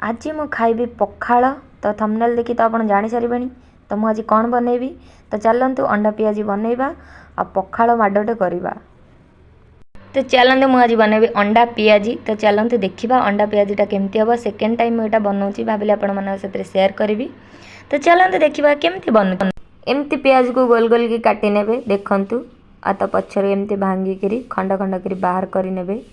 आज मु खाइबी पखाल। तो थंबनेल देखी तो आपण जानी सारिबेनी। तो मु आज कौन बनैबी तो चलतु अंडा पियाजी बनैबा आ पखाल माडटे करबा। तो चलतु मु आज बनैबी अंडा पियाजी। तो चलतु देखिबा अंडा पियाजीटा केमती हम। सेकेंड टाइम मुझे बनाऊँगी भाविले आपण मन से शेयर करी। तो चलतु देखिबा केमती बनु। एमती पियाज को गोल गोल की काटी नेबे देखंतु। आ तो पछरे एमती भांगिकी खंड खंड करी बाहर करी नेबे।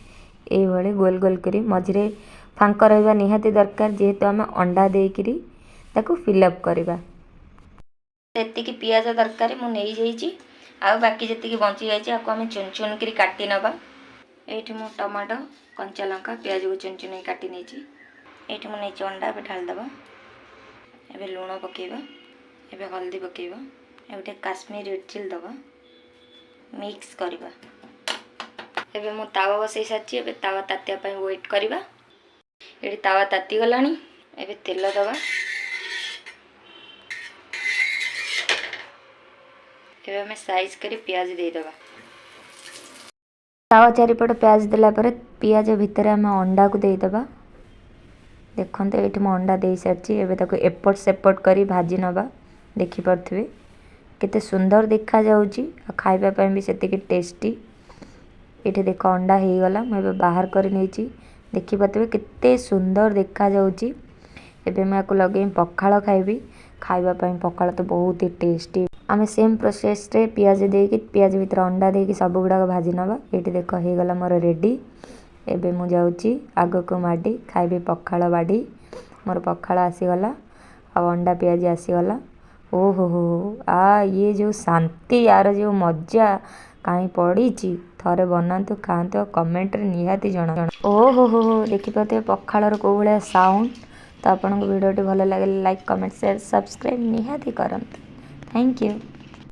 एई भली गोल गोल करी मझिरे फांक रहिबा निहाती दरकार जेहेतु आम अंडा देकिरी ताकू फिलअप करवा। एतिकी पियाज दरकार मु नहीं जाइए। आ बाकी जी बची जाइए आपको आम चुन चुन करी काटी नबा। ये मु टमाटो कंचा लंका पियाज को चुन चुन काटी नहीं। ये मुझे नहीं अंडा ए ढालदबा। एबे लुण पकेबा। एबे हल्दी पकेबा। एबे काश्मीर रेड चिली दबा। मिक्स करबा। एबे मु तावा बसई सारी। एबे तावा तातिया पई वेट करबा। ये तावा ताती गलानी। एबे तेल दबा। एबे हमें साइज करी प्याज दे दबा। तावा चारिपट प्याज देला पर पियाज भितर आम अंडा को दे दबा। देखते ये मु अंडा दे सारी। एबे ताको एपट सेपट करी भाजी नबा। देखि परथिबे केते सुंदर देखा जाउची आ खाइबा पई भी सेतिके टेस्टी। ये देख अंडा हो गला। मैं बाहर कर नहीं। देखि पाते केते सुंदर देखा जाउची। एबे मैं आपको लगे पखाल खाइबी। खाइबा पई पखाल तो बहुत ही टेस्टी। आम सेम प्रोसेस रे पियाज देकी पियाज भीतर अंडा देकी सब गुड़ाक भाजी नबा। ये देख हो गला मोर रेडी। एबे मु जाउची आग को माडी खाइबी पखाल बाड़ी। मोर पखाल आसीगला आ अंडा पियाजी आसीगला। ओहो हो आ ये जो शांति यार जो मजा कहीं पड़ी थरे बनातु खातु कमेंट रे निहाती जणा। ओहो हो देखि पाते पखालर को भाया साउंड। तो आपन वीडियो भल लगे लाइक कमेंट शेयर सब्सक्राइब निहाती करंतु। Thank you.